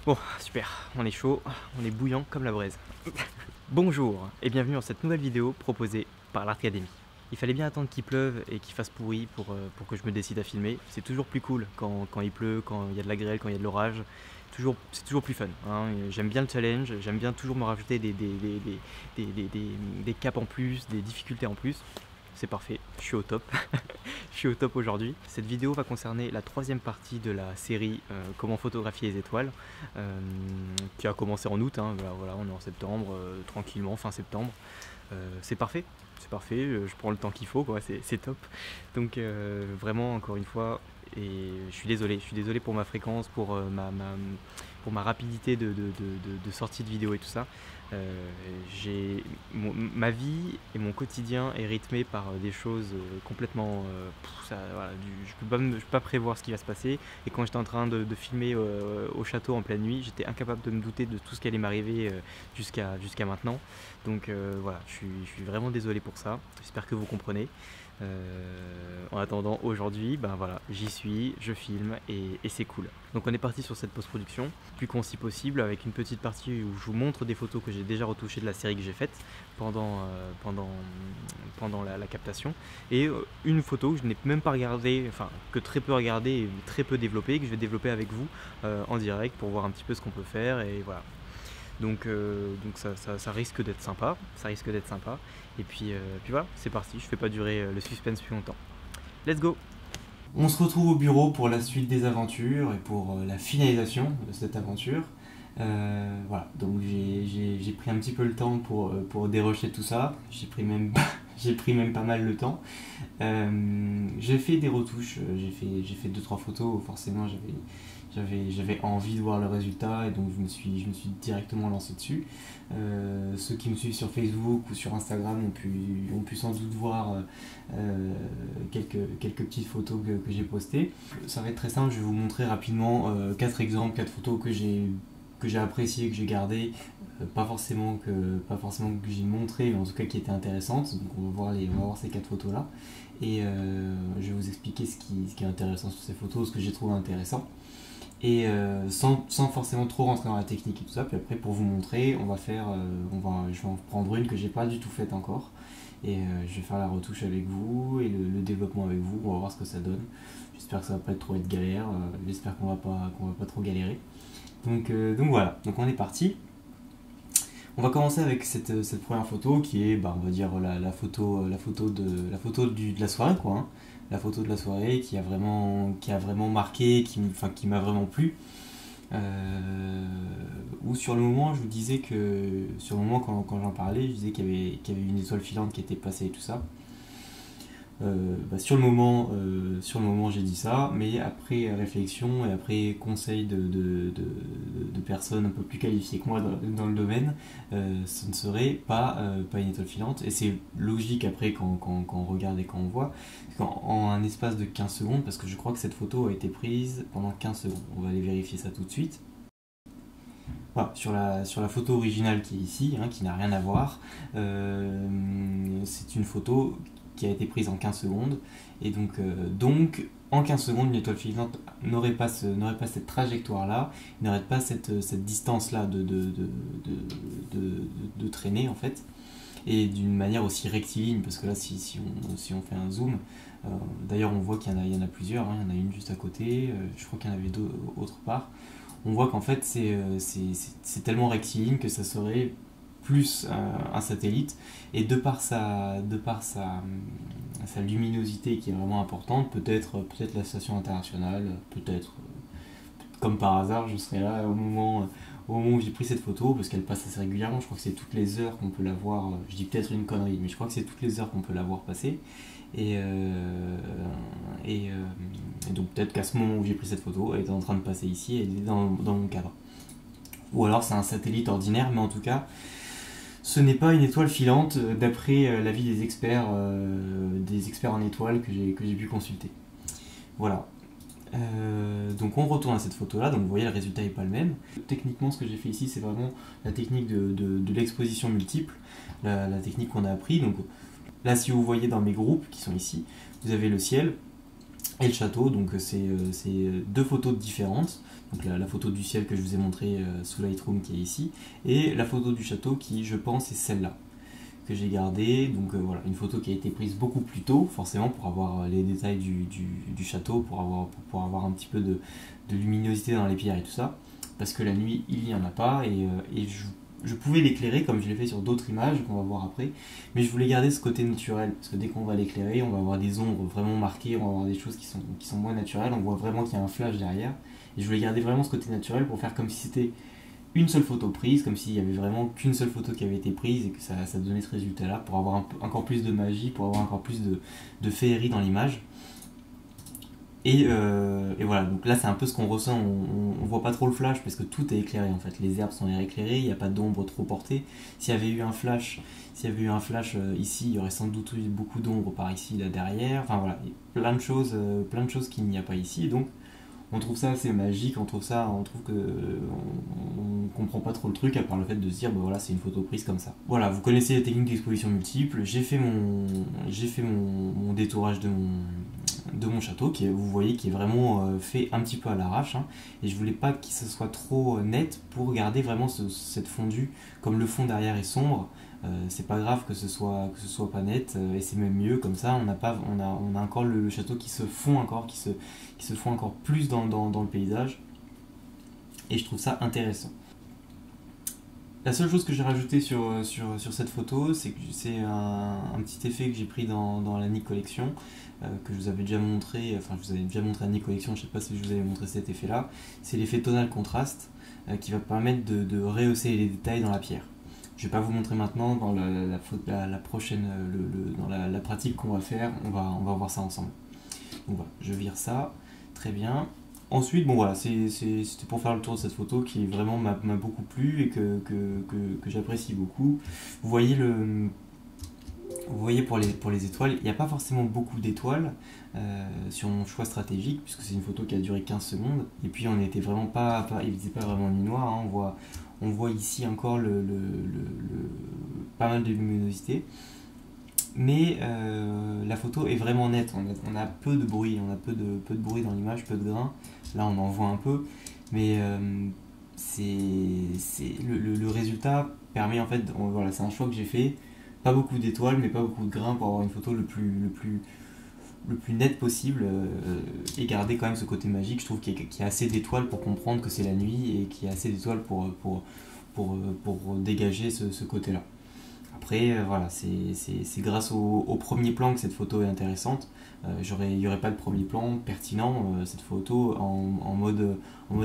Bon, super, on est chaud, on est bouillant comme la braise. Bonjour et bienvenue dans cette nouvelle vidéo proposée par l'Artacademy. Il fallait bien attendre qu'il pleuve et qu'il fasse pourri pour que je me décide à filmer. C'est toujours plus cool quand il pleut, quand il y a de la grêle, quand il y a de l'orage. C'est toujours plus fun. Hein. J'aime bien le challenge, j'aime bien toujours me rajouter des caps en plus, des difficultés en plus. C'est parfait, je suis au top. Je suis au top aujourd'hui. Cette vidéo va concerner la troisième partie de la série Comment photographier les étoiles, qui a commencé en août. Hein. Voilà, on est en septembre, tranquillement, fin septembre. C'est parfait, je prends le temps qu'il faut, c'est top. Donc vraiment, encore une fois, et je suis désolé pour ma fréquence, pour ma rapidité de sortie de vidéo et tout ça. Ma vie et mon quotidien est rythmé par des choses complètement... voilà, je peux pas prévoir ce qui va se passer. Et quand j'étais en train de filmer au château en pleine nuit, j'étais incapable de me douter de tout ce qui allait m'arriver jusqu'à maintenant. Donc voilà, je suis vraiment désolé pour ça. J'espère que vous comprenez. En attendant, aujourd'hui, ben voilà, j'y suis, je filme et c'est cool. Donc on est parti sur cette post-production, plus concis possible, avec une petite partie où je vous montre des photos que j'ai déjà retouchées de la série que j'ai faite pendant la captation, et une photo que je n'ai même pas regardée, enfin que très peu regardée et très peu développée, que je vais développer avec vous en direct pour voir un petit peu ce qu'on peut faire, et voilà. Donc ça risque d'être sympa, Et puis voilà, c'est parti, je fais pas durer le suspense plus longtemps. Let's go! On se retrouve au bureau pour la suite des aventures et pour la finalisation de cette aventure. Voilà, donc j'ai pris un petit peu le temps pour dérocher tout ça. J'ai pris même pas mal le temps. J'ai fait des retouches, j'ai fait 2-3 photos, forcément j'avais envie de voir le résultat et donc je me suis directement lancé dessus. Ceux qui me suivent sur Facebook ou sur Instagram ont pu sans doute voir quelques petites photos que j'ai postées. Ça va être très simple, je vais vous montrer rapidement 4 exemples, 4 photos que j'ai appréciées, que j'ai gardées, pas forcément que j'ai montré, mais en tout cas qui étaient intéressantes. Donc on va voir ces 4 photos là et je vais vous expliquer ce qui est intéressant sur ces photos, ce que j'ai trouvé intéressant. Et sans forcément trop rentrer dans la technique et tout ça, puis après pour vous montrer, je vais en prendre une que j'ai pas du tout faite encore, et je vais faire la retouche avec vous et le développement avec vous, on va voir ce que ça donne. J'espère que ça va pas trop être galère, j'espère qu'on va pas trop galérer. Donc voilà, donc on est parti. On va commencer avec cette première photo qui est, on va dire, la photo de la soirée, quoi, hein. La photo de la soirée qui a vraiment marqué, qui m'a vraiment plu. Où sur le moment, je vous disais que, sur le moment quand j'en parlais, je disais qu'il y avait une étoile filante qui était passée et tout ça. Sur le moment j'ai dit ça, mais après réflexion et après conseil de personnes un peu plus qualifiées que moi dans le domaine, ce ne serait pas une étoile filante, et c'est logique après quand on regarde et quand on voit, en un espace de 15 secondes, parce que je crois que cette photo a été prise pendant 15 secondes, on va aller vérifier ça tout de suite. Voilà, sur la photo originale qui est ici, hein, qui n'a rien à voir, c'est une photo qui a été prise en 15 secondes, et donc en 15 secondes, une étoile filante n'aurait pas cette trajectoire-là, n'aurait pas cette distance-là de traîner en fait, et d'une manière aussi rectiligne, parce que là si on fait un zoom, d'ailleurs on voit qu'il y en a plusieurs, hein, il y en a une juste à côté, je crois qu'il y en avait deux autre part, on voit qu'en fait c'est tellement rectiligne que ça serait plus un satellite, et de par sa luminosité qui est vraiment importante, peut-être la station internationale, peut-être comme par hasard je serai là au moment où j'ai pris cette photo, parce qu'elle passe assez régulièrement, je crois que c'est toutes les heures qu'on peut la voir, je dis peut-être une connerie, mais je crois que c'est toutes les heures qu'on peut la voir passer, et donc peut-être qu'à ce moment où j'ai pris cette photo, elle était en train de passer ici, et elle est dans mon cadre. Ou alors c'est un satellite ordinaire, mais en tout cas, ce n'est pas une étoile filante d'après l'avis des experts en étoiles que j'ai pu consulter. Voilà. Donc on retourne à cette photo là, donc vous voyez le résultat n'est pas le même. Techniquement ce que j'ai fait ici c'est vraiment la technique de l'exposition multiple, la technique qu'on a appris. Donc là si vous voyez dans mes groupes qui sont ici, vous avez le ciel, et le château. Donc c'est deux photos différentes. Donc la photo du ciel que je vous ai montré sous Lightroom qui est ici, et la photo du château qui, je pense, est celle-là que j'ai gardée. Donc voilà, une photo qui a été prise beaucoup plus tôt, forcément pour avoir les détails du château, pour avoir un petit peu de luminosité dans les pierres et tout ça, parce que la nuit il n'y en a pas, et je pouvais l'éclairer comme je l'ai fait sur d'autres images qu'on va voir après, mais je voulais garder ce côté naturel, parce que dès qu'on va l'éclairer, on va avoir des ombres vraiment marquées, on va avoir des choses qui sont moins naturelles, on voit vraiment qu'il y a un flash derrière, et je voulais garder vraiment ce côté naturel pour faire comme si c'était une seule photo prise, comme s'il y avait vraiment qu'une seule photo qui avait été prise et que ça donnait ce résultat là, pour avoir encore plus de magie, pour avoir encore plus de féerie dans l'image. Et voilà, donc là c'est un peu ce qu'on ressent, on voit pas trop le flash parce que tout est éclairé en fait, les herbes sont éclairées, il n'y a pas d'ombre trop portée. S'il y avait eu un flash, ici, il y aurait sans doute eu beaucoup d'ombre par ici, là derrière, enfin voilà, plein de choses qu'il n'y a pas ici, et donc on trouve ça assez magique, on trouve que on comprend pas trop le truc à part le fait de se dire bah voilà c'est une photo prise comme ça. Voilà, vous connaissez les techniques d'exposition multiples, j'ai fait mon détourage de mon château qui est, vous voyez qui est vraiment fait un petit peu à l'arrache, hein, et je voulais pas que ce soit trop net pour garder vraiment cette fondue, comme le fond derrière est sombre. C'est pas grave que ce soit pas net, et c'est même mieux comme ça on a encore le château qui se fond encore, qui se fond encore plus dans le paysage, et je trouve ça intéressant. La seule chose que j'ai rajouté sur cette photo, c'est que c'est un petit effet que j'ai pris dans la Nik Collection, que je vous avais déjà montré, enfin je vous avais déjà montré la Nik Collection, je sais pas si je vous avais montré cet effet là, c'est l'effet tonal contraste, qui va permettre de rehausser les détails dans la pierre. Je vais pas vous montrer maintenant dans la prochaine, dans la pratique qu'on va faire, on va voir ça ensemble. Donc voilà, je vire ça, très bien. Ensuite, bon voilà, c'était pour faire le tour de cette photo qui vraiment m'a beaucoup plu et que j'apprécie beaucoup. Vous voyez, vous voyez pour les étoiles, il n'y a pas forcément beaucoup d'étoiles sur mon choix stratégique, puisque c'est une photo qui a duré 15 secondes. Et puis on n'était vraiment il n'était pas vraiment nuit noire, hein, on voit ici encore pas mal de luminosité. Mais la photo est vraiment nette, on a peu de bruit, on a peu de bruit dans l'image, peu de grains. Là on en voit un peu, mais le résultat permet en fait, voilà, c'est un choix que j'ai fait, pas beaucoup d'étoiles mais pas beaucoup de grains pour avoir une photo le plus net possible, et garder quand même ce côté magique. Je trouve qu'il y a assez d'étoiles pour comprendre que c'est la nuit, et qu'il y a assez d'étoiles pour dégager ce côté-là. Après, voilà, c'est grâce au premier plan que cette photo est intéressante. Il n'y aurait pas de premier plan pertinent, cette photo en mode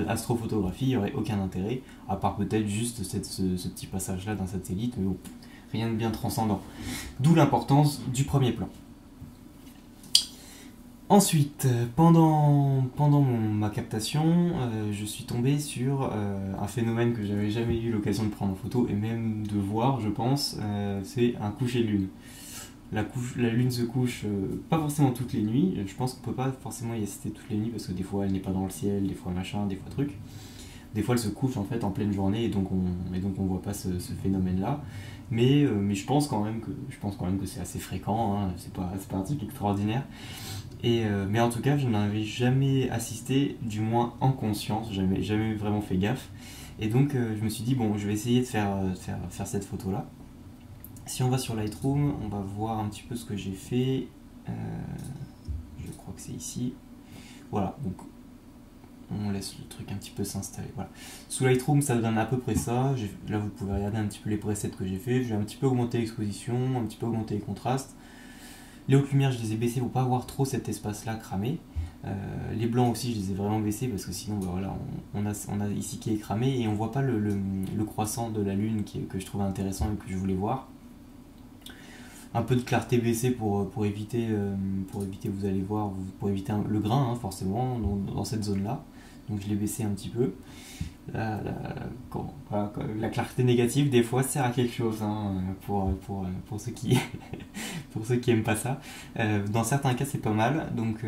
astrophotographie, il n'y aurait aucun intérêt, à part peut-être juste ce petit passage-là d'un satellite, mais bon, rien de bien transcendant. D'où l'importance du premier plan. Ensuite, pendant ma captation, je suis tombé sur un phénomène que j'avais jamais eu l'occasion de prendre en photo et même de voir, je pense, c'est un coucher de lune. La lune se couche pas forcément toutes les nuits, je pense qu'on peut pas forcément y assister toutes les nuits parce que des fois elle n'est pas dans le ciel, des fois machin, des fois truc. Des fois elle se couche en fait en pleine journée, et donc on voit pas ce phénomène-là. Mais je pense quand même que c'est assez fréquent, hein, c'est pas un truc extraordinaire. Mais en tout cas, je n'avais jamais assisté, du moins en conscience, jamais vraiment fait gaffe. Et donc, je me suis dit, bon, je vais essayer de faire cette photo-là. Si on va sur Lightroom, on va voir un petit peu ce que j'ai fait. Je crois que c'est ici. Voilà, donc on laisse le truc un petit peu s'installer. Voilà. Sous Lightroom, ça donne à peu près ça. Là, vous pouvez regarder un petit peu les presets que j'ai fait. J'ai un petit peu augmenté l'exposition, un petit peu augmenté les contrastes. Les hautes lumières, je les ai baissées pour pas avoir trop cet espace-là cramé. Les blancs aussi, je les ai vraiment baissés parce que sinon, bah voilà, on a ici qui est cramé et on voit pas le croissant de la lune que je trouvais intéressant et que je voulais voir. Un peu de clarté baissée pour éviter, vous allez voir, pour éviter le grain, hein, forcément, dans cette zone-là. Donc je l'ai baissé un petit peu. La clarté négative des fois sert à quelque chose, hein, pour ceux qui pour ceux qui aiment pas ça. Dans certains cas c'est pas mal, donc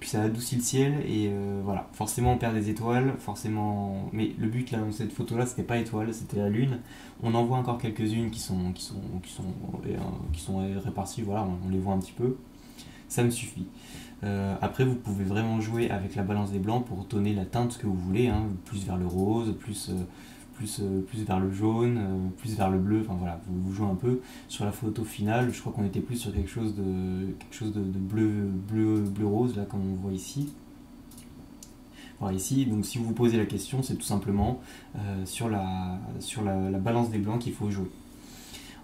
puis ça adoucit le ciel, et voilà, forcément on perd des étoiles, forcément, mais le but là dans cette photo là c'était pas étoile, c'était la lune. On en voit encore quelques-unes qui sont réparties, voilà, on les voit un petit peu, ça me suffit. Après, vous pouvez vraiment jouer avec la balance des blancs pour donner la teinte que vous voulez, hein, plus vers le rose, plus vers le jaune, plus vers le bleu, enfin voilà, vous jouez un peu. Sur la photo finale, je crois qu'on était plus sur quelque chose de bleu rose, là, comme on voit ici. Voilà, ici, donc si vous vous posez la question, c'est tout simplement sur la balance des blancs qu'il faut jouer.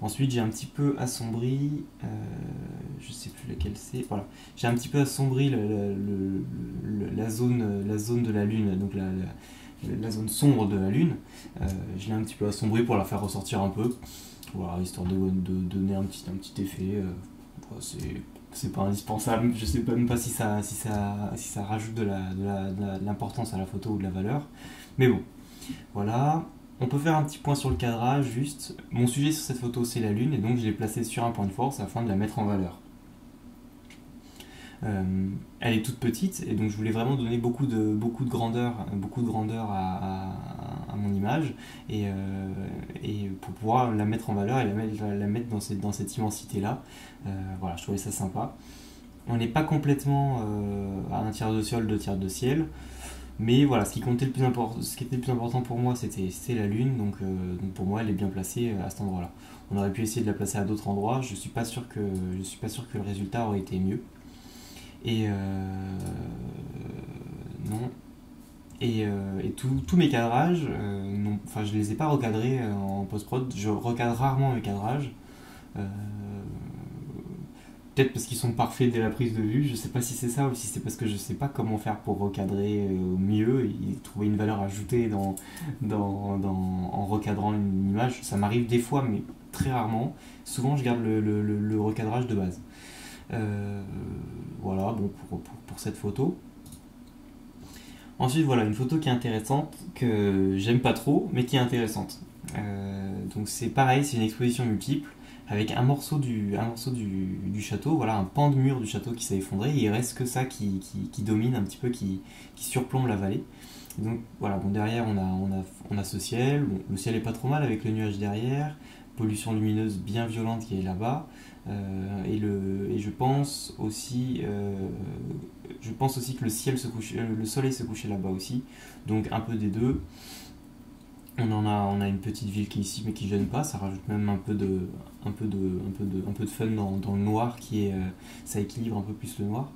Ensuite, j'ai un petit peu assombri, je sais plus laquelle c'est, voilà, j'ai un petit peu assombri la zone de la lune, donc la zone sombre de la lune. Je l'ai un petit peu assombri pour la faire ressortir un peu, voilà, histoire de donner un petit effet. Voilà, c'est pas indispensable, je sais même pas si ça rajoute de l'importance à la photo ou de la valeur, mais bon, voilà. On peut faire un petit point sur le cadrage, juste. Mon sujet sur cette photo, c'est la lune, et donc je l'ai placée sur un point de force afin de la mettre en valeur. Elle est toute petite, et donc je voulais vraiment donner beaucoup de grandeur à mon image, et pour pouvoir la mettre en valeur et la mettre dans cette immensité-là. Voilà, je trouvais ça sympa. On n'est pas complètement à un tiers de sol, deux tiers de ciel. Mais voilà, ce qui était le plus important pour moi, c'était la Lune, donc pour moi, elle est bien placée à cet endroit-là. On aurait pu essayer de la placer à d'autres endroits, je suis pas sûr que le résultat aurait été mieux. Et non. Et tous mes cadrages, enfin, je les ai pas recadrés en post-prod, je recadre rarement mes cadrages. Euh, Peut-être parce qu'ils sont parfaits dès la prise de vue, je sais pas si c'est ça ou si c'est parce que je sais pas comment faire pour recadrer au mieux et trouver une valeur ajoutée en recadrant une image. Ça m'arrive des fois, mais très rarement. Souvent, je garde le recadrage de base. Voilà, bon, pour cette photo. Ensuite, voilà, une photo qui est intéressante, que j'aime pas trop, mais qui est intéressante. Donc c'est pareil, c'est une exposition multiple avec un morceau du château, voilà, un pan de mur du château qui s'est effondré, et il reste que ça qui domine un petit peu, qui surplombe la vallée. Et donc voilà, bon, derrière on a ce ciel, bon, le ciel est pas trop mal avec le nuage derrière, pollution lumineuse bien violente qui est là-bas, et je pense aussi que le soleil se couchait là-bas aussi, donc un peu des deux. On a une petite ville qui est ici mais qui gêne pas, ça rajoute même un peu de fun dans le noir ça équilibre un peu plus le noir.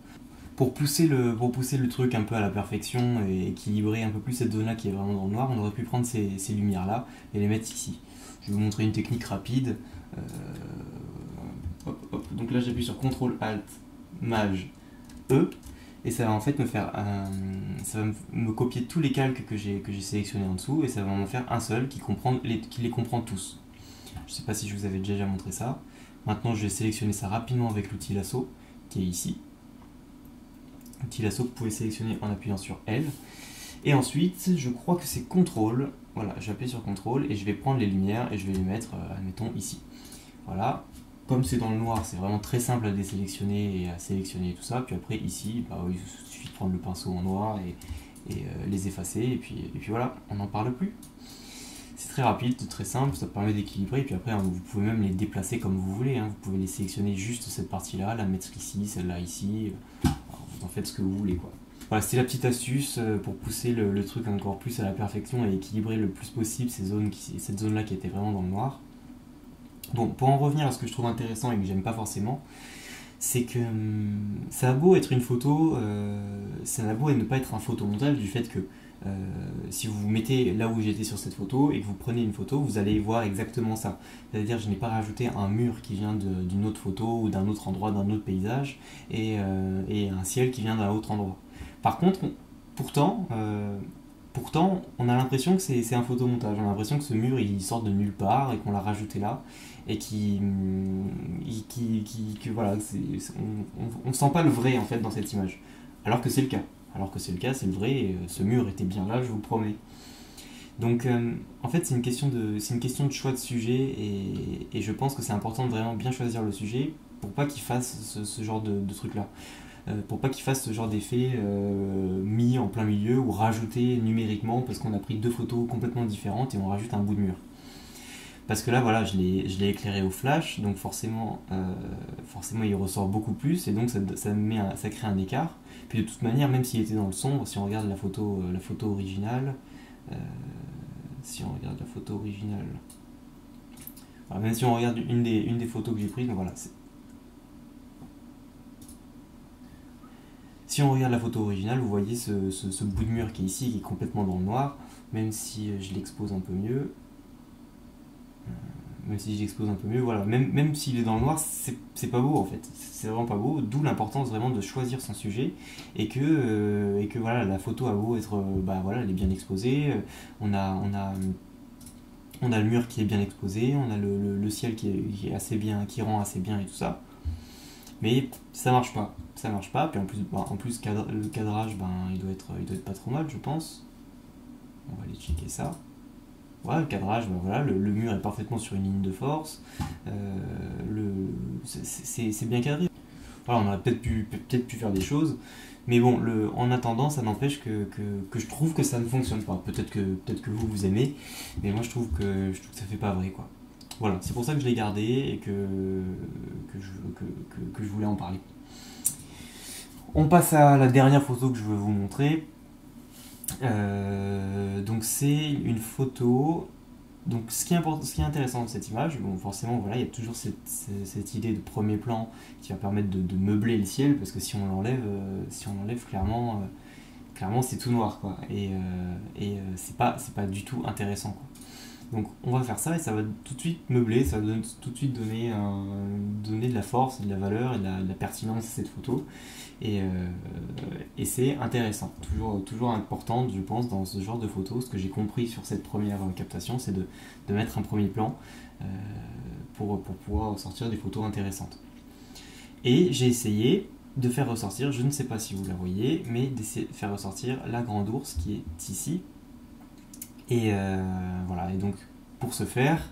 Pour pousser le truc un peu à la perfection et équilibrer un peu plus cette zone là qui est vraiment dans le noir, on aurait pu prendre ces lumières là et les mettre ici. Je vais vous montrer une technique rapide. Euh, Hop, hop. Donc là j'appuie sur CTRL ALT MAJ E et ça va en fait ça va me copier tous les calques que j'ai sélectionnés en dessous et ça va m'en faire un seul qui les comprend tous. Je sais pas si je vous avais déjà montré ça. Maintenant je vais sélectionner ça rapidement avec l'outil lasso qui est ici. L'outil lasso que vous pouvez sélectionner en appuyant sur L. Et ensuite je crois que c'est CTRL. Voilà, j'appuie sur CTRL et je vais prendre les lumières et je vais les mettre, admettons, ici. Voilà. Comme c'est dans le noir, c'est vraiment très simple à désélectionner et à sélectionner et tout ça. Puis après, ici, il suffit de prendre le pinceau en noir et les effacer. Et puis voilà, on n'en parle plus. C'est très rapide, très simple, ça permet d'équilibrer. Et puis après, vous pouvez même les déplacer comme vous voulez. Vous pouvez les sélectionner juste cette partie-là, la mettre ici, celle-là ici. Alors, vous en faites ce que vous voulez, quoi. Voilà, c'était la petite astuce pour pousser le truc encore plus à la perfection et équilibrer le plus possible cette zone-là qui était vraiment dans le noir. Bon, pour en revenir à ce que je trouve intéressant et que j'aime pas forcément, c'est que ça a beau être une photo, ça a beau ne pas être un photomontage du fait que si vous vous mettez là où j'étais sur cette photo et que vous prenez une photo, vous allez voir exactement ça. C'est-à-dire je n'ai pas rajouté un mur qui vient d'une autre photo ou d'un autre endroit, d'un autre paysage et un ciel qui vient d'un autre endroit. Par contre, pourtant, on a l'impression que c'est un photomontage. On a l'impression que ce mur il sort de nulle part et qu'on l'a rajouté là et que voilà, on sent pas le vrai en fait dans cette image. Alors que c'est le cas. C'est le vrai. Et, ce mur était bien là, je vous promets. Donc, en fait, c'est une question de choix de sujet et je pense que c'est important de vraiment bien choisir le sujet pour pas qu'il fasse ce genre de truc là. Pour pas qu'il fasse ce genre d'effet mis en plein milieu ou rajouté numériquement parce qu'on a pris deux photos complètement différentes et on rajoute un bout de mur. parce que là voilà, je l'ai éclairé au flash, donc forcément, forcément il ressort beaucoup plus, et donc ça crée un écart. Puis de toute manière, même s'il était dans le sombre, si on regarde la photo originale, euh, si on regarde la photo originale, alors, même si on regarde une des photos que j'ai prises, donc voilà, si on regarde la photo originale, vous voyez ce bout de mur qui est ici, qui est complètement dans le noir, même si je l'expose un peu mieux. Même si j'expose un peu mieux, voilà, même s'il est dans le noir, c'est pas beau en fait, c'est vraiment pas beau, d'où l'importance vraiment de choisir son sujet, et que voilà, la photo a beau être, bah voilà, elle est bien exposée, on a le mur qui est bien exposé, on a le ciel qui est assez bien, qui rend assez bien et tout ça, mais ça marche pas, puis en plus le cadrage, ben, il doit être pas trop mal je pense, on va aller checker ça. Ouais, le cadrage, ben voilà, le mur est parfaitement sur une ligne de force. C'est bien cadré. Voilà, on aurait peut-être pu faire des choses. Mais bon, en attendant, ça n'empêche que je trouve que ça ne fonctionne pas. Peut-être que vous aimez, mais moi je trouve que ça fait pas vrai, quoi. Voilà, c'est pour ça que je l'ai gardé et que je voulais en parler. On passe à la dernière photo que je veux vous montrer. Donc c'est une photo. Donc ce qui est intéressant de cette image, bon, forcément voilà, il y a toujours cette idée de premier plan qui va permettre de meubler le ciel, parce que si on l'enlève clairement c'est tout noir, quoi, et c'est pas du tout intéressant, quoi. Donc on va faire ça et ça va tout de suite meubler, ça va tout de suite donner de la force, de la valeur et de la pertinence à cette photo. Et, euh, et c'est intéressant, toujours important je pense dans ce genre de photos. Ce que j'ai compris sur cette première captation, c'est de mettre un premier plan euh, pour pouvoir sortir des photos intéressantes. Et j'ai essayé de faire ressortir, je ne sais pas si vous la voyez, mais d'essayer de faire ressortir la grande ours qui est ici. Et voilà, et donc pour ce faire,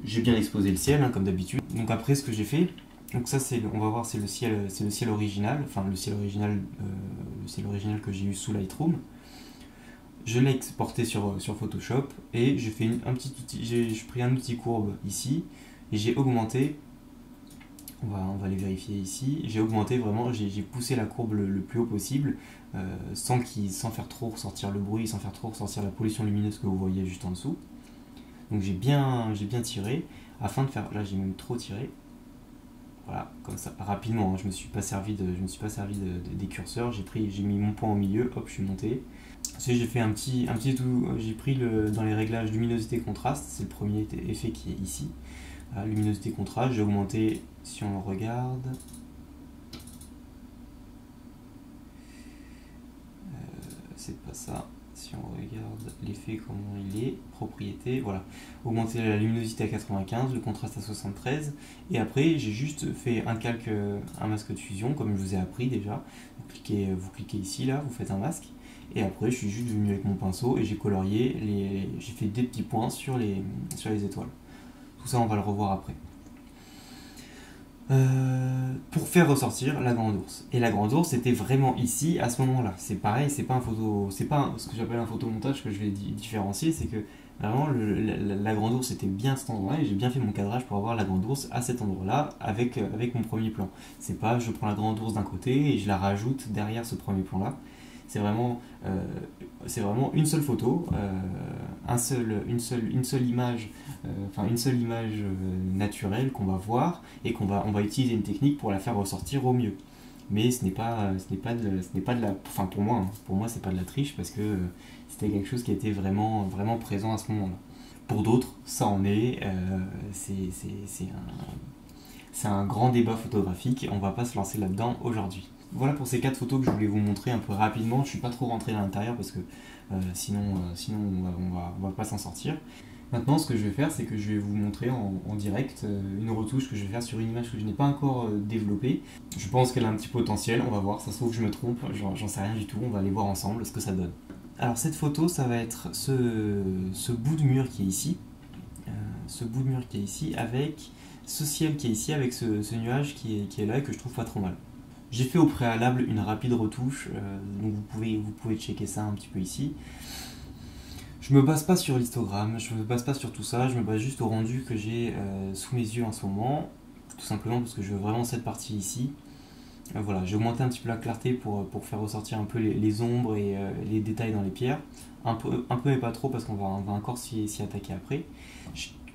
j'ai bien exposé le ciel, hein, comme d'habitude. Donc après ce que j'ai fait, donc ça on va voir, c'est le ciel original, enfin le ciel original que j'ai eu sous Lightroom. Je l'ai exporté sur Photoshop et j'ai fait j'ai pris un outil courbe ici et j'ai augmenté. On va les vérifier ici. J'ai augmenté vraiment, j'ai poussé la courbe le plus haut possible, sans faire trop ressortir le bruit, sans faire trop ressortir la pollution lumineuse que vous voyez juste en dessous. Donc j'ai bien tiré, afin de faire, là j'ai même trop tiré, voilà, comme ça, rapidement, hein, je me suis pas servi des curseurs, j'ai mis mon point au milieu, hop, je suis monté. J'ai fait un petit tout, j'ai pris dans les réglages luminosité contraste, c'est le premier effet qui est ici. Voilà, luminosité contraste, j'ai augmenté, si on le regarde, c'est pas ça. Si on regarde l'effet, comment il est, propriété, voilà, augmenter la luminosité à 95, le contraste à 73, et après j'ai juste fait un masque de fusion, comme je vous ai appris déjà. Vous cliquez ici, là, vous faites un masque, et après je suis juste venu avec mon pinceau et j'ai colorié, j'ai fait des petits points sur les étoiles. Tout ça on va le revoir après. Pour faire ressortir la grande ours. Et la grande ours était vraiment ici à ce moment-là. C'est pareil, c'est pas ce que j'appelle un photomontage que je vais différencier, c'est que vraiment la grande ours était bien à cet endroit-là et j'ai bien fait mon cadrage pour avoir la grande ours à cet endroit-là avec mon premier plan. C'est pas je prends la grande ours d'un côté et je la rajoute derrière ce premier plan-là. C'est vraiment une seule photo, une seule image, naturelle qu'on va voir et on va utiliser une technique pour la faire ressortir au mieux. Mais ce n'est pas de la, enfin pour moi c'est pas de la triche parce que c'était quelque chose qui était vraiment présent à ce moment-là. Pour d'autres, ça en est, c'est un grand débat photographique et on va pas se lancer là-dedans aujourd'hui. Voilà pour ces 4 photos que je voulais vous montrer un peu rapidement. Je ne suis pas trop rentré à l'intérieur parce que sinon on va pas s'en sortir. Maintenant, ce que je vais faire, c'est que je vais vous montrer en direct une retouche que je vais faire sur une image que je n'ai pas encore développée. Je pense qu'elle a un petit potentiel, on va voir, ça se trouve que je me trompe, j'en sais rien du tout, on va aller voir ensemble ce que ça donne. Alors cette photo, ça va être ce bout de mur qui est ici, avec ce ciel qui est ici, avec ce nuage qui est là et que je trouve pas trop mal. J'ai fait au préalable une rapide retouche, donc vous pouvez checker ça un petit peu ici. Je me base pas sur l'histogramme, je me base pas sur tout ça, je me base juste au rendu que j'ai sous mes yeux en ce moment, tout simplement parce que je veux vraiment cette partie ici. Voilà, j'ai augmenté un petit peu la clarté pour faire ressortir un peu les ombres et les détails dans les pierres. Un peu mais pas trop parce qu'on va encore s'y attaquer après.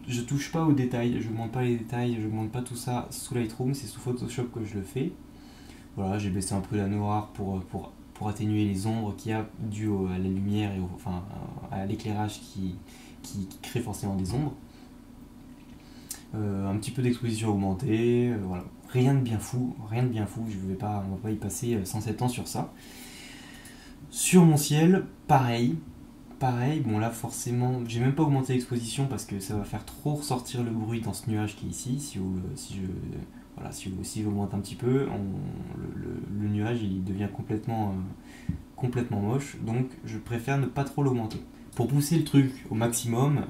Je touche pas aux détails, je augmente pas les détails, je augmente pas tout ça sous Lightroom, c'est sous Photoshop que je le fais. Voilà, j'ai baissé un peu la noire pour atténuer les ombres qu'il y a dû à la lumière et enfin, à l'éclairage qui crée forcément des ombres. Un petit peu d'exposition augmentée, voilà. Rien de bien fou, on va pas y passer 107 ans sur ça. Sur mon ciel, pareil, bon là forcément, j'ai même pas augmenté l'exposition parce que ça va faire trop ressortir le bruit dans ce nuage qui est ici. Si j'augmente un petit peu, le nuage il devient complètement moche, donc je préfère ne pas trop l'augmenter. Pour pousser le truc au maximum,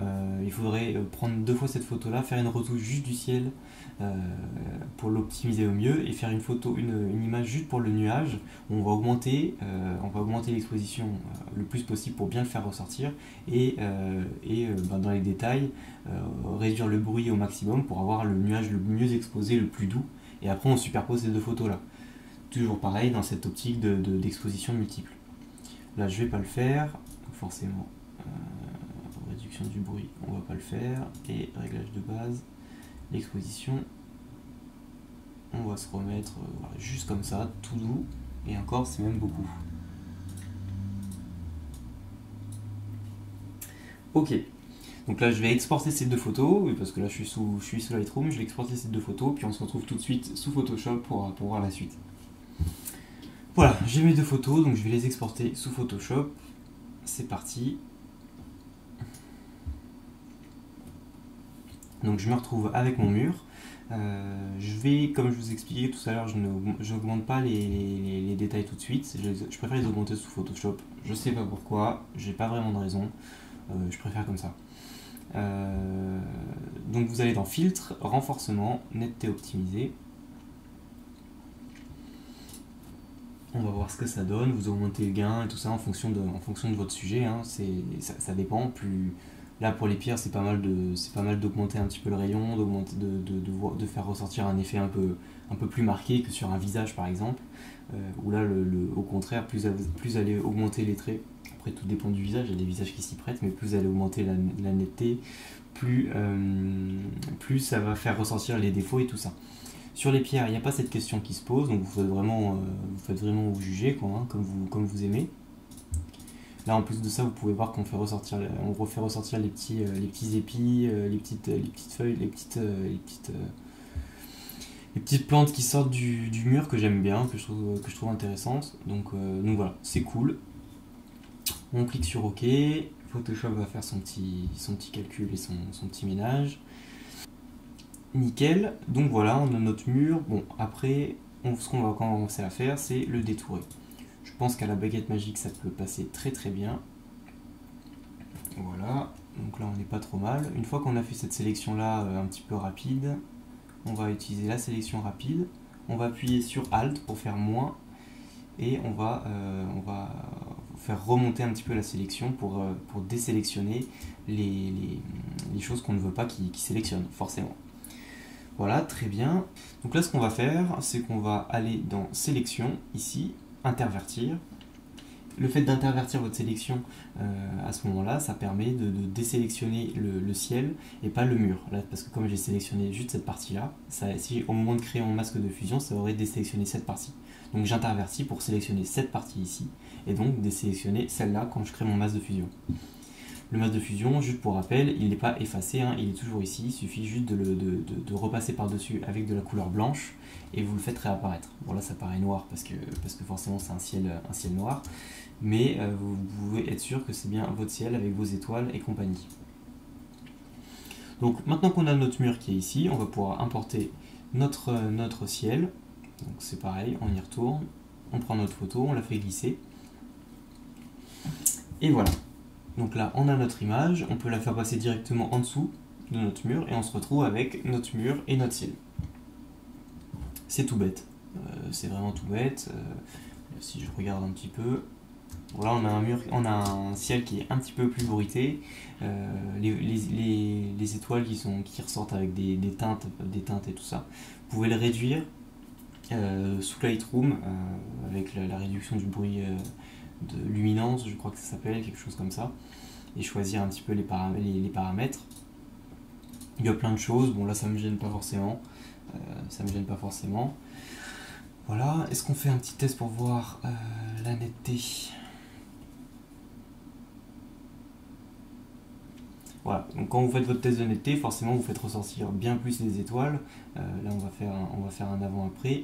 il faudrait prendre 2 fois cette photo là, faire une retouche juste du ciel pour l'optimiser au mieux et faire une image juste pour le nuage où on va augmenter l'exposition le plus possible pour bien le faire ressortir et dans les détails réduire le bruit au maximum pour avoir le nuage le mieux exposé, le plus doux, et après on superpose ces 2 photos là. Toujours pareil dans cette optique d'exposition multiple. Là je vais pas le faire, forcément. Réduction du bruit, on va pas le faire. Et réglage de base, l'exposition, on va se remettre juste comme ça, tout doux. Et encore, c'est même beaucoup. Ok. Donc là, je vais exporter ces 2 photos, parce que là, je suis sous Lightroom. Je vais exporter ces 2 photos, puis on se retrouve tout de suite sous Photoshop pour voir la suite. Voilà, j'ai mes 2 photos, donc je vais les exporter sous Photoshop. C'est parti. Donc je me retrouve avec mon mur. Comme je vous expliquais tout à l'heure, je n'augmente pas les détails tout de suite. Je préfère les augmenter sous Photoshop. Je sais pas pourquoi, j'ai pas vraiment de raison. Je préfère comme ça. Donc vous allez dans Filtre, Renforcement, Netteté optimisée. On va voir ce que ça donne. Vous augmentez le gain et tout ça en fonction de votre sujet. Hein. Ça dépend. Là pour les pierres, c'est pas mal d'augmenter un petit peu le rayon, de faire ressortir un effet un peu plus marqué que sur un visage par exemple. Où là, au contraire, plus vous allez augmenter les traits. Après, tout dépend du visage. Il y a des visages qui s'y prêtent, mais plus vous allez augmenter la netteté, plus ça va faire ressortir les défauts et tout ça. Sur les pierres, il n'y a pas cette question qui se pose, donc vous faites vraiment vous juger quoi, hein, comme vous aimez. Là, en plus de ça, vous pouvez voir qu'on refait ressortir les petits épis, les petites feuilles, les petites plantes qui sortent du mur que j'aime bien, que je trouve intéressantes. Donc voilà, c'est cool. On clique sur OK. Photoshop va faire son petit calcul et son petit ménage. Nickel. Donc voilà, on a notre mur. Bon, après, ce qu'on va commencer à faire, c'est le détourer. Je pense qu'à la baguette magique, ça peut passer très très bien. Voilà. Donc là, on n'est pas trop mal. Une fois qu'on a fait cette sélection-là un petit peu rapide, on va utiliser la sélection rapide. On va appuyer sur Alt pour faire moins. Et on va faire remonter un petit peu la sélection pour désélectionner les choses qu'on ne veut pas qui sélectionnent, forcément. Voilà, très bien. Donc là, ce qu'on va faire, c'est qu'on va aller dans Sélection, ici, Intervertir. Le fait d'intervertir votre sélection à ce moment-là, ça permet de désélectionner le ciel et pas le mur. Là, parce que comme j'ai sélectionné juste cette partie-là, si au moment de créer mon masque de fusion, ça aurait désélectionné cette partie. Donc j'intervertis pour sélectionner cette partie ici, et donc désélectionner celle-là quand je crée mon masque de fusion. Le masque de fusion, juste pour rappel, il n'est pas effacé, hein, il est toujours ici, il suffit juste de repasser par-dessus avec de la couleur blanche, et vous le faites réapparaître. Bon là ça paraît noir parce que forcément c'est un ciel noir, mais vous pouvez être sûr que c'est bien votre ciel avec vos étoiles et compagnie. Donc maintenant qu'on a notre mur qui est ici, on va pouvoir importer notre ciel. Donc c'est pareil, on y retourne, on prend notre photo, on la fait glisser. Et voilà. Donc là, on a notre image, on peut la faire passer directement en dessous de notre mur et on se retrouve avec notre mur et notre ciel. C'est tout bête. C'est vraiment tout bête. Si je regarde un petit peu, Bon, là on a un ciel qui est un petit peu plus bruité, les étoiles qui ressortent avec des teintes et tout ça. Vous pouvez le réduire sous Lightroom avec la réduction du bruit de luminance, je crois que ça s'appelle, quelque chose comme ça, et choisir un petit peu les paramètres. Il y a plein de choses, bon là ça me gêne pas forcément, Voilà, est-ce qu'on fait un petit test pour voir la netteté? Voilà, donc quand vous faites votre test de netteté, forcément vous faites ressortir bien plus les étoiles. Là on va faire un avant-après.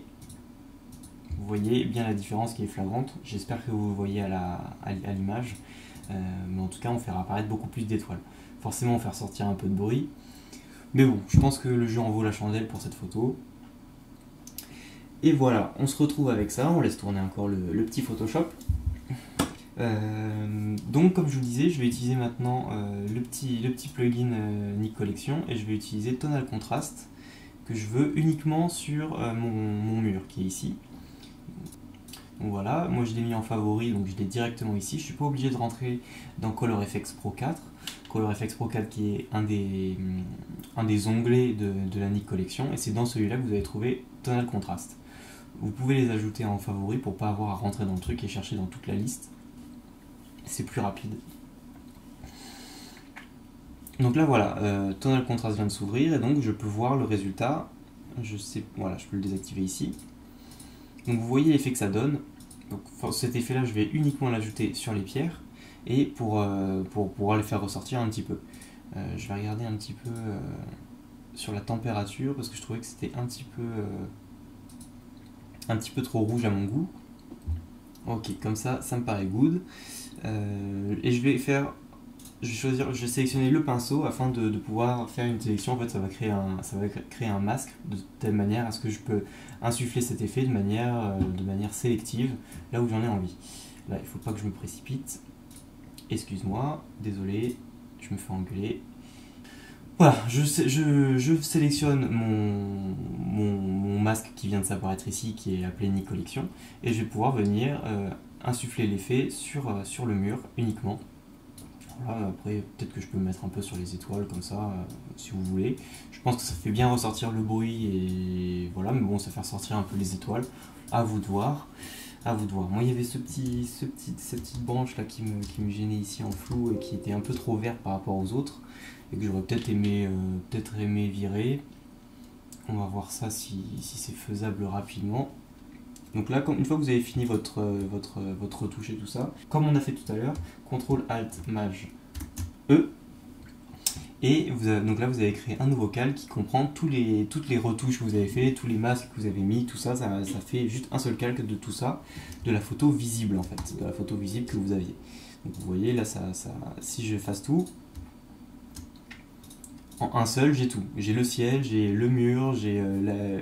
Vous voyez bien la différence qui est flagrante. J'espère que vous le voyez à l'image. Mais en tout cas on fait apparaître beaucoup plus d'étoiles. Forcément on fait ressortir un peu de bruit. Mais bon, je pense que le jeu en vaut la chandelle pour cette photo. Et voilà, on se retrouve avec ça, on laisse tourner encore le petit Photoshop. Donc comme je vous le disais, je vais utiliser maintenant le petit plugin Nik Collection et je vais utiliser Tonal Contrast que je veux uniquement sur mon mur qui est ici. Donc voilà, moi je l'ai mis en favori, donc je l'ai directement ici. Je suis pas obligé de rentrer dans ColorFX Pro 4. ColorFX Pro 4 qui est un des onglets de la Nik Collection et c'est dans celui-là que vous allez trouver Tonal Contrast. Vous pouvez les ajouter en favori pour pas avoir à rentrer dans le truc et chercher dans toute la liste. C'est plus rapide. Donc là voilà, Tonal Contrast vient de s'ouvrir et donc je peux voir le résultat. Voilà, je peux le désactiver ici. Donc vous voyez l'effet que ça donne. Donc cet effet là je vais uniquement l'ajouter sur les pierres et pour pouvoir les faire ressortir un petit peu. Je vais regarder un petit peu sur la température parce que je trouvais que c'était un petit peu trop rouge à mon goût. Ok, comme ça me paraît good. Et je vais sélectionner le pinceau afin de pouvoir faire une sélection. En fait, ça va créer un masque de telle manière à ce que je peux insuffler cet effet de manière sélective là où j'en ai envie. Là, il ne faut pas que je me précipite. Excuse-moi, désolé, je me fais engueuler. Voilà, je sélectionne mon masque qui vient de s'apparaître ici, qui est appelé Nik Collection, et je vais pouvoir venir insuffler l'effet sur le mur uniquement. Voilà, après, peut-être que je peux me mettre un peu sur les étoiles comme ça, si vous voulez. Je pense que ça fait bien ressortir le bruit, et voilà, mais bon, ça fait ressortir un peu les étoiles. À vous de voir. À vous de voir. Moi, il y avait cette petite branche là qui me gênait ici en flou et qui était un peu trop verte par rapport aux autres et que j'aurais peut-être aimé virer. On va voir ça si c'est faisable rapidement. Donc là, une fois que vous avez fini votre retouche et tout ça, comme on a fait tout à l'heure, CTRL-ALT-MAJ-E. Et donc là, vous avez créé un nouveau calque qui comprend toutes les retouches que vous avez fait, tous les masques que vous avez mis, tout ça, ça fait juste un seul calque de tout ça, de la photo visible en fait, de la photo visible que vous aviez. Donc vous voyez, là, si je fasse tout, en un seul, j'ai tout. J'ai le ciel, j'ai le mur, j'ai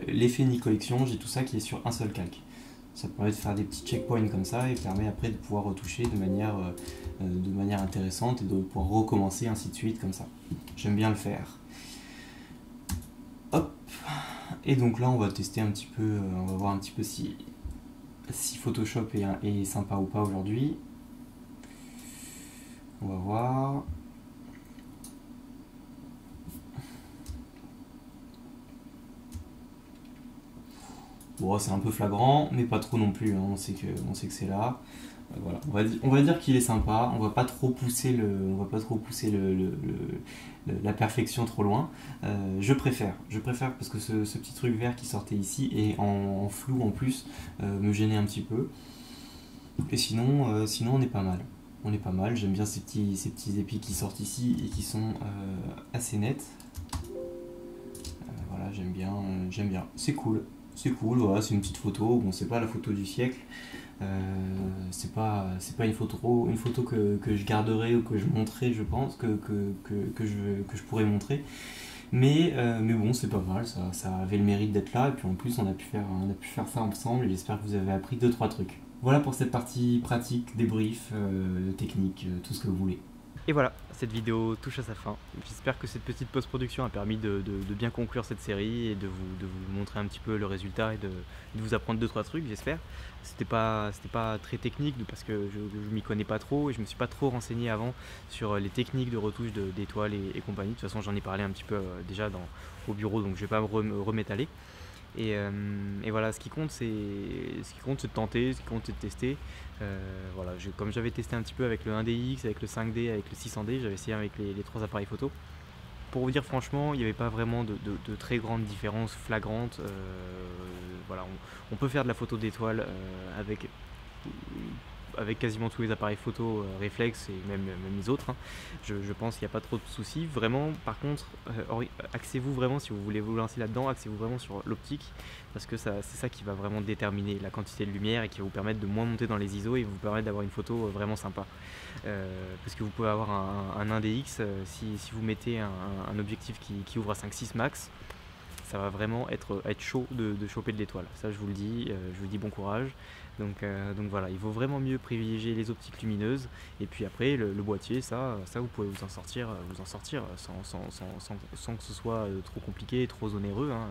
l'effet Nik Collection, j'ai tout ça qui est sur un seul calque. Ça permet de faire des petits checkpoints comme ça et permet après de pouvoir retoucher de manière intéressante et de pouvoir recommencer ainsi de suite comme ça. J'aime bien le faire. Hop. Et donc là on va tester un petit peu, on va voir un petit peu si Photoshop est sympa ou pas aujourd'hui. On va voir. Bon, c'est un peu flagrant, mais pas trop non plus, hein. On sait que c'est là. Voilà. On va dire qu'il est sympa, on va pas trop pousser la perfection trop loin. Je préfère parce que ce petit truc vert qui sortait ici et en flou en plus me gênait un petit peu. Et sinon on est pas mal. On est pas mal, j'aime bien ces petits épis qui sortent ici et qui sont assez nets. Voilà, j'aime bien. C'est cool. Voilà, c'est une petite photo. Bon, c'est pas la photo du siècle. C'est pas une photo que je garderai ou que je montrerai, je pense, que je pourrais montrer. Mais bon, c'est pas mal, ça avait le mérite d'être là. Et puis en plus, on a pu faire ça ensemble et j'espère que vous avez appris 2-3 trucs. Voilà pour cette partie pratique, débrief, technique, tout ce que vous voulez. Et voilà, cette vidéo touche à sa fin. J'espère que cette petite post-production a permis de bien conclure cette série et de vous montrer un petit peu le résultat et de vous apprendre 2-3 trucs, j'espère. C'était pas très technique parce que je m'y connais pas trop et je me suis pas trop renseigné avant sur les techniques de retouche d'étoiles et compagnie. De toute façon, j'en ai parlé un petit peu déjà au bureau, donc je vais pas me remétaler. Et voilà, ce qui compte, c'est de tenter, ce qui compte, c'est de tester. Voilà, comme j'avais testé un petit peu avec le 1DX, avec le 5D, avec le 600D, j'avais essayé avec les 3 appareils photo. Pour vous dire franchement, il n'y avait pas vraiment de très grandes différences flagrantes. Voilà, on peut faire de la photo d'étoiles avec quasiment tous les appareils photo réflexes et même les autres, hein. Je pense qu'il n'y a pas trop de soucis. Vraiment, par contre, axez-vous vraiment, si vous voulez vous lancer là-dedans, axez-vous vraiment sur l'optique, parce que c'est ça qui va vraiment déterminer la quantité de lumière et qui va vous permettre de moins monter dans les ISO et vous permettre d'avoir une photo vraiment sympa. Parce que vous pouvez avoir un 1DX, si vous mettez un objectif qui ouvre à 5-6 max, ça va vraiment être chaud de choper de l'étoile. Ça, je vous le dis, bon courage. Donc voilà, il vaut vraiment mieux privilégier les optiques lumineuses. Et puis après, le boîtier, ça vous pouvez vous en sortir sans que ce soit trop compliqué, trop onéreux, hein.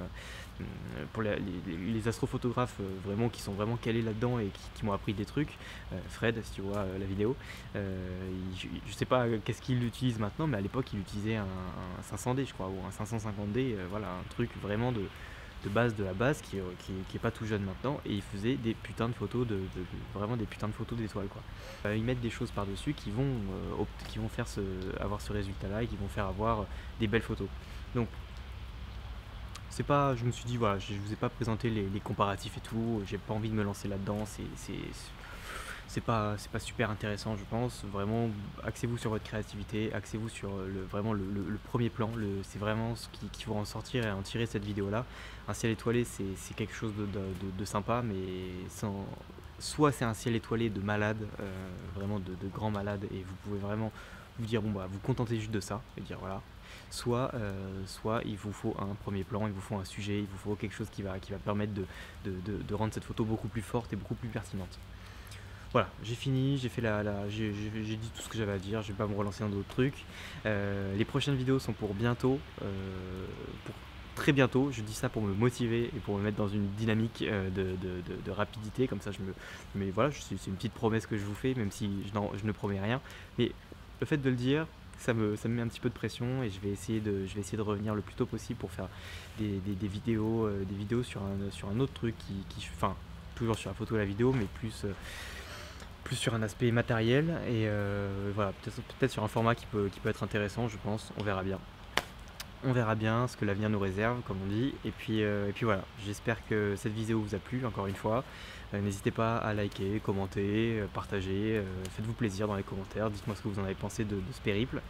Pour les astrophotographes vraiment qui sont vraiment calés là-dedans et qui m'ont appris des trucs, Fred, si tu vois la vidéo, je sais pas qu'est-ce qu'il utilise maintenant, mais à l'époque il utilisait un 500D je crois, ou un 550D, voilà, un truc vraiment de base de la base qui est pas tout jeune maintenant, et il faisait des putains de photos vraiment des putains de photos d'étoiles, quoi. Ils mettent des choses par dessus qui vont faire avoir ce résultat là et qui vont faire avoir des belles photos. Donc c'est pas, je me suis dit voilà, je vous ai pas présenté les comparatifs et tout, j'ai pas envie de me lancer là-dedans, c'est pas super intéressant, je pense. Vraiment, axez-vous sur votre créativité, axez-vous sur vraiment le premier plan, c'est vraiment ce qui va en sortir et en tirer cette vidéo-là. Un ciel étoilé, c'est quelque chose de sympa, mais soit c'est un ciel étoilé de malade, vraiment de grand malade, et vous pouvez vraiment vous dire bon bah vous contentez juste de ça et dire voilà. Soit il vous faut un premier plan, il vous faut un sujet, il vous faut quelque chose qui va permettre de rendre cette photo beaucoup plus forte et beaucoup plus pertinente. Voilà, j'ai fini, j'ai dit tout ce que j'avais à dire, je vais pas me relancer dans d'autres trucs. Les prochaines vidéos sont pour bientôt, pour très bientôt. Je dis ça pour me motiver et pour me mettre dans une dynamique de rapidité, comme ça mais voilà, c'est une petite promesse que je vous fais, même si je ne promets rien. Mais le fait de le dire, ça me met un petit peu de pression, et je vais essayer de revenir le plus tôt possible pour faire des vidéos sur un autre truc enfin, toujours sur la photo et la vidéo, mais plus sur un aspect matériel, et voilà, peut-être sur un format qui peut être intéressant, je pense. On verra bien. On verra bien ce que l'avenir nous réserve, comme on dit. Et puis voilà, j'espère que cette vidéo vous a plu, encore une fois. N'hésitez pas à liker, commenter, partager, faites-vous plaisir dans les commentaires, dites-moi ce que vous en avez pensé de ce périple.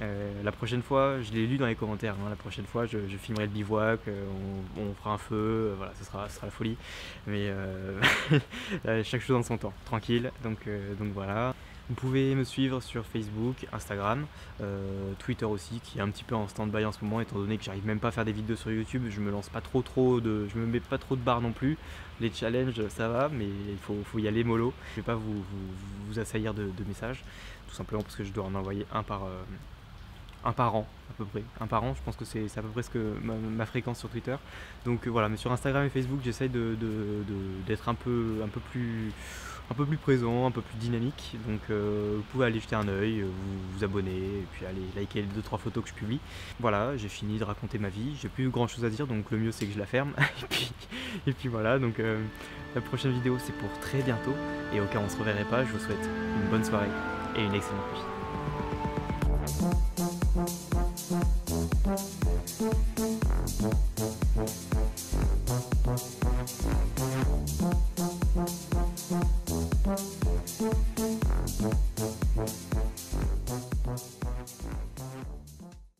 La prochaine fois, je l'ai lu dans les commentaires, hein, la prochaine fois je filmerai le bivouac, on fera un feu, voilà, ce sera la folie. Mais chaque chose en son temps, tranquille, donc voilà. Vous pouvez me suivre sur Facebook, Instagram, Twitter aussi, qui est un petit peu en stand-by en ce moment, étant donné que j'arrive même pas à faire des vidéos sur YouTube. Je me mets pas trop de barres non plus. Les challenges, ça va, mais il faut y aller mollo. Je vais pas vous assaillir de messages, tout simplement parce que je dois en envoyer un par an à peu près. Un par an, je pense que c'est à peu près ce que ma fréquence sur Twitter. Donc voilà, mais sur Instagram et Facebook, j'essaye d'être un peu plus présent, un peu plus dynamique. Donc vous pouvez aller jeter un œil, vous abonner, et puis aller liker les 2-3 photos que je publie. Voilà, j'ai fini de raconter ma vie, j'ai plus grand chose à dire, donc le mieux c'est que je la ferme. et puis voilà, donc la prochaine vidéo c'est pour très bientôt, et au cas où on se reverrait pas, je vous souhaite une bonne soirée et une excellente nuit.